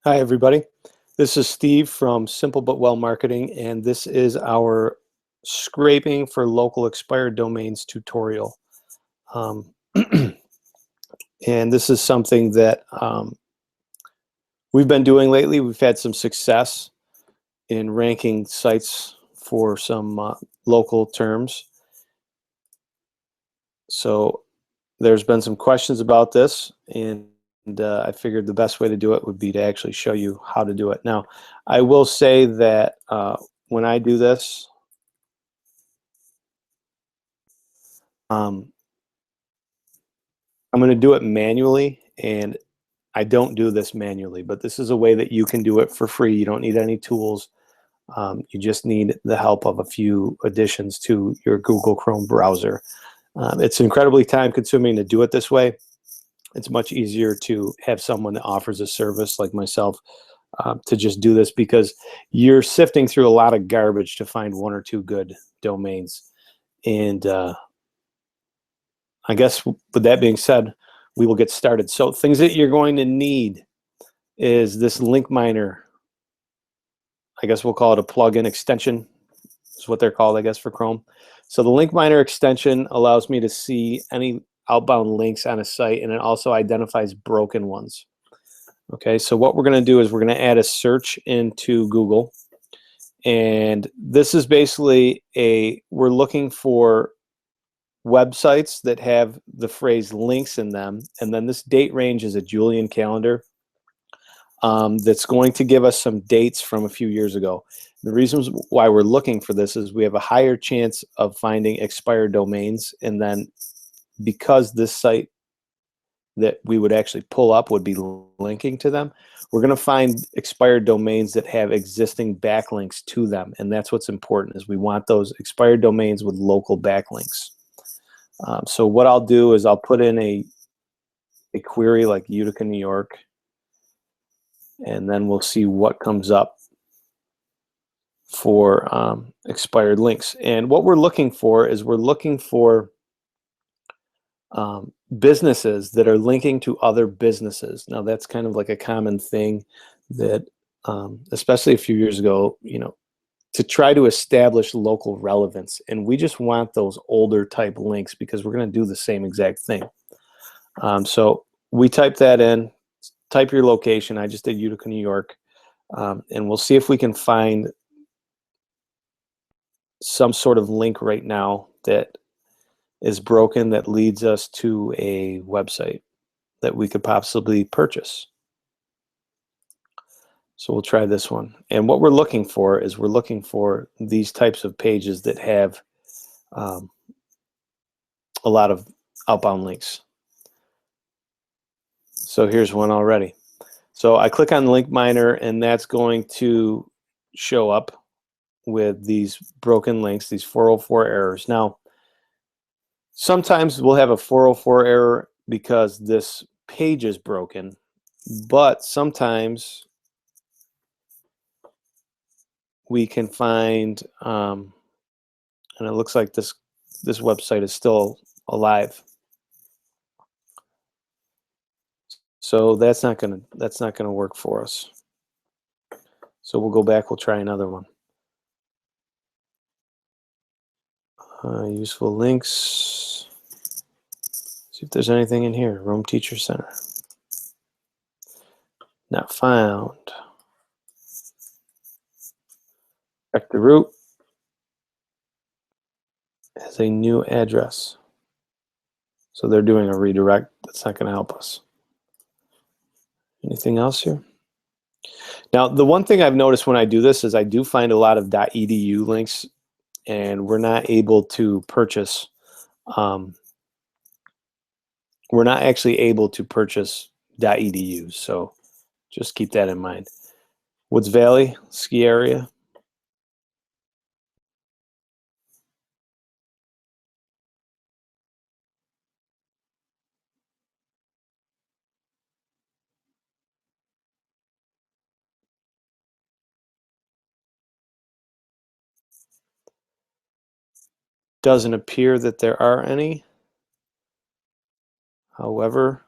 Hi, everybody. This is Steve from Simple But Well Marketing, and this is our scraping for local expired domains tutorial. Um, and this is something that we've been doing lately. We've had some success in ranking sites for some local terms. So there's been some questions about this, and I figured the best way to do it would be to actually show you how to do it. Now, I will say that when I do this, I'm going to do it manually, and I don't do this manually, but this is a way that you can do it for free. You don't need any tools. You just need the help of a few additions to your Google Chrome browser. It's incredibly time consuming to do it this way. It's much easier to have someone that offers a service like myself to just do this, because you're sifting through a lot of garbage to find one or two good domains. And I guess with that being said, we will get started. So things that you're going to need is this link miner. I guess we'll call it a plugin extension. Is what they're called, I guess, for Chrome. So the link miner extension allows me to see any outbound links on a site, and it also identifies broken ones. Okay, so what we're going to do is we're going to add a search into Google. And this is basically we're looking for websites that have the phrase links in them. And then this date range is a Julian calendar that's going to give us some dates from a few years ago. The reasons why we're looking for this is we have a higher chance of finding expired domains. And then because this site that we would actually pull up would be linking to them, we're going to find expired domains that have existing backlinks to them. And that's what's important, is we want those expired domains with local backlinks. So what I'll do is I'll put in a query like Utica, New York, and then we'll see what comes up for expired links. And what we're looking for is we're looking for businesses that are linking to other businesses. Now, that's kind of like a common thing that, especially a few years ago, to try to establish local relevance. And we just want those older type links because we're going to do the same exact thing. So we type that in, type your location. I just did Utica, New York. And we'll see if we can find some sort of link right now that is broken that leads us to a website that we could possibly purchase. So we'll try this one. And what we're looking for is we're looking for these types of pages that have a lot of outbound links. So here's one already. So I click on Link Miner, and that's going to show up with these broken links, these 404 errors. Now, sometimes we'll have a 404 error because this page is broken, but sometimes we can find, and it looks like this website is still alive. So that's not gonna work for us. So we'll go back. We'll try another one. Useful links. See if there's anything in here. Rome Teacher Center. Not found. Check the root. Has a new address. So they're doing a redirect. That's not going to help us. Anything else here? Now, the one thing I've noticed when I do this is I do find a lot of .edu links, and we're not able to purchase. We're not actually able to purchase .edu, so just keep that in mind. Woods Valley, ski area. Doesn't appear that there are any. However,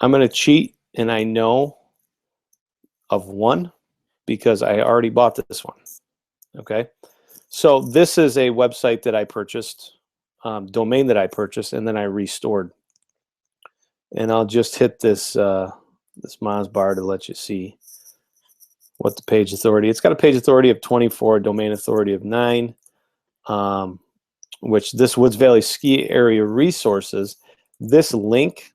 I'm going to cheat and I know of one because I already bought this one. Okay, so this is a website that I purchased, domain that I purchased, and then I restored. And I'll just hit this this Moz bar to let you see what the page authority. It's got a page authority of 24, domain authority of 9, which this Woods Valley Ski Area Resources, this link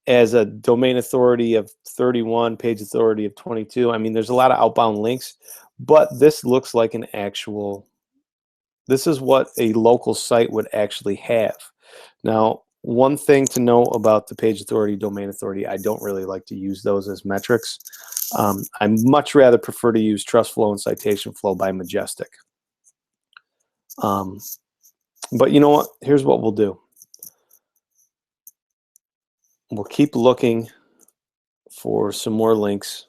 as a domain authority of 31, page authority of 22. I mean, there's a lot of outbound links, but this looks like an actual, this is what a local site would actually have. Now, one thing to know about the page authority, domain authority, I don't really like to use those as metrics. I much rather prefer to use Trust Flow and Citation Flow by Majestic. But you know what? Here's what we'll do. We'll keep looking for some more links.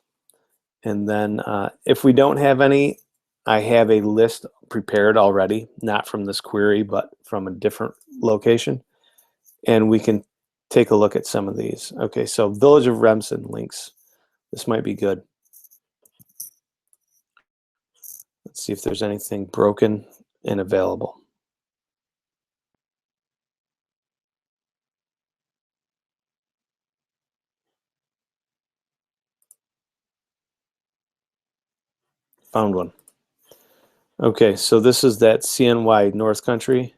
And then if we don't have any, I have a list prepared already, not from this query, but from a different location. And we can take a look at some of these. Okay, so Village of Remsen links. This might be good. Let's see if there's anything broken and available. Found one. Okay, so this is that CNY North Country.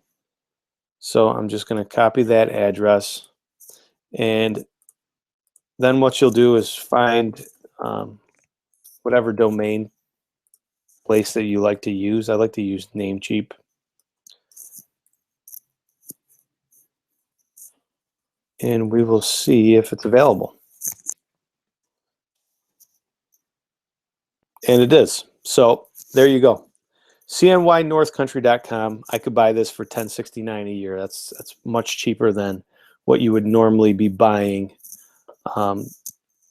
So I'm just going to copy that address. And then what you'll do is find whatever domain place that you like to use. I like to use Namecheap. And we will see if it's available. And it is. So there you go. CNYNorthCountry.com. I could buy this for $10.69 a year. That's much cheaper than what you would normally be buying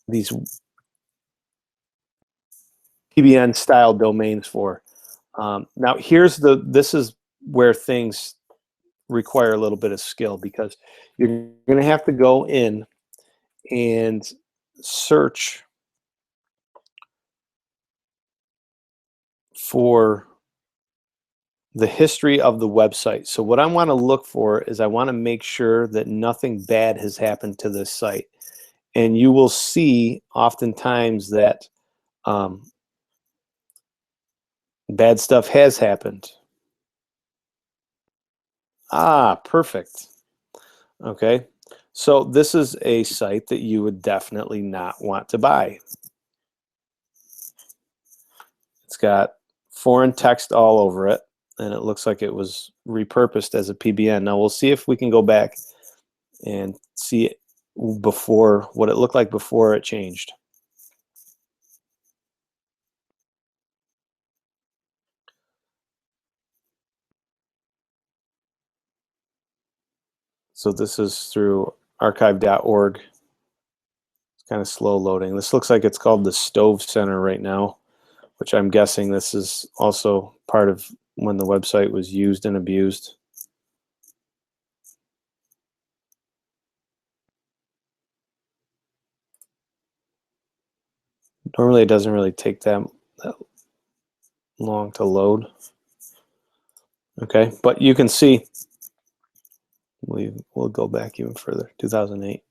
these PBN style domains for. Now this is where things require a little bit of skill, because you're going to have to go in and search for the history of the website. So what I want to look for is I want to make sure that nothing bad has happened to this site. And you will see oftentimes that bad stuff has happened. Ah, perfect. Okay, so this is a site that you would definitely not want to buy. It's got foreign text all over it, and it looks like it was repurposed as a PBN. Now we'll see if we can go back and see before what it looked like before it changed. So this is through archive.org. It's kind of slow loading. This looks like it's called the Stove Center right now, which I'm guessing this is also part of when the website was used and abused. Normally it doesn't really take that long to load. Okay, but you can see, we'll go back even further, 2008.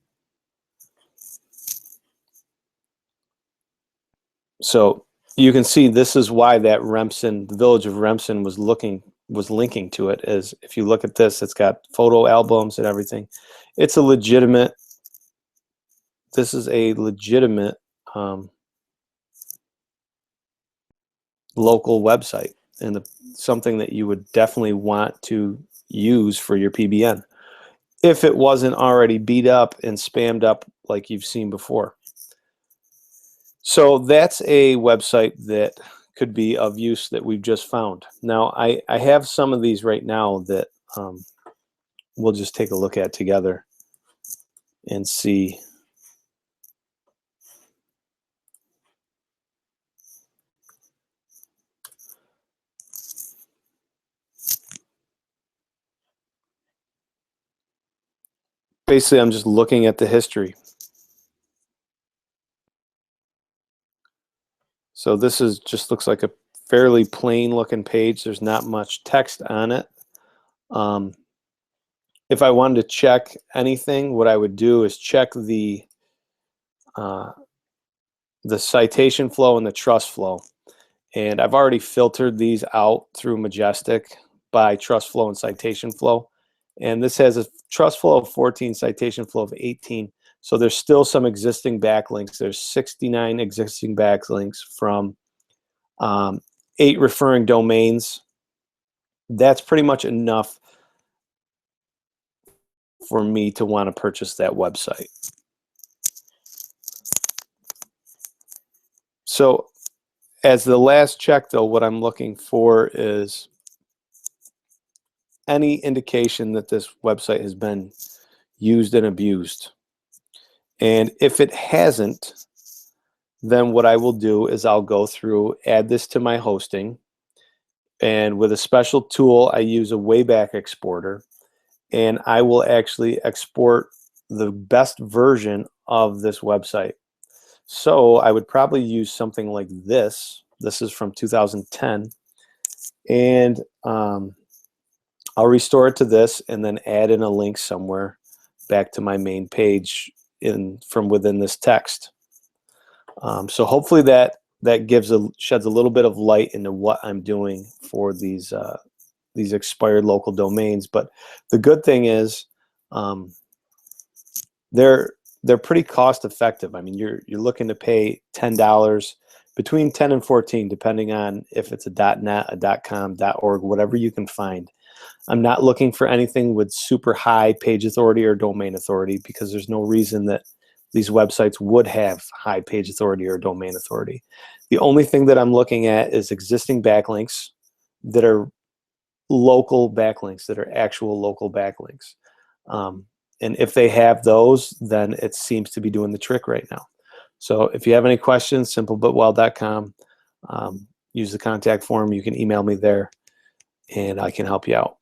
So you can see this is why that Remsen, the Village of Remsen, was linking to it. As if you look at this, it's got photo albums and everything. It's a legitimate, this is a legitimate local website, and something that you would definitely want to use for your PBN if it wasn't already beat up and spammed up like you've seen before. So that's a website that could be of use that we've just found. Now I have some of these right now that we'll just take a look at together and see. Basically, I'm just looking at the history. So this is just looks like a fairly plain looking page. There's not much text on it. If I wanted to check anything, what I would do is check the citation flow and the trust flow. And I've already filtered these out through Majestic by trust flow and citation flow. And this has a trust flow of 14, citation flow of 18. So there's still some existing backlinks. There's 69 existing backlinks from 8 referring domains. That's pretty much enough for me to want to purchase that website. So as the last check, though, what I'm looking for is any indication that this website has been used and abused. And if it hasn't, then what I will do is I'll go through, add this to my hosting, and with a special tool, I use a Wayback Exporter, and I will actually export the best version of this website. So I would probably use something like this. This is from 2010, and I'll restore it to this and then add in a link somewhere back to my main page from within this text. So hopefully that sheds a little bit of light into what I'm doing for these expired local domains. But the good thing is they're pretty cost effective. I mean, you're looking to pay $10, between 10 and 14, depending on if it's a .net, a .com, .org, whatever you can find. I'm not looking for anything with super high page authority or domain authority, because there's no reason that these websites would have high page authority or domain authority. The only thing that I'm looking at is existing backlinks that are local backlinks, that are actual local backlinks. And if they have those, then it seems to be doing the trick right now. So if you have any questions, simplebutwell.com. Use the contact form. You can email me there, and I can help you out.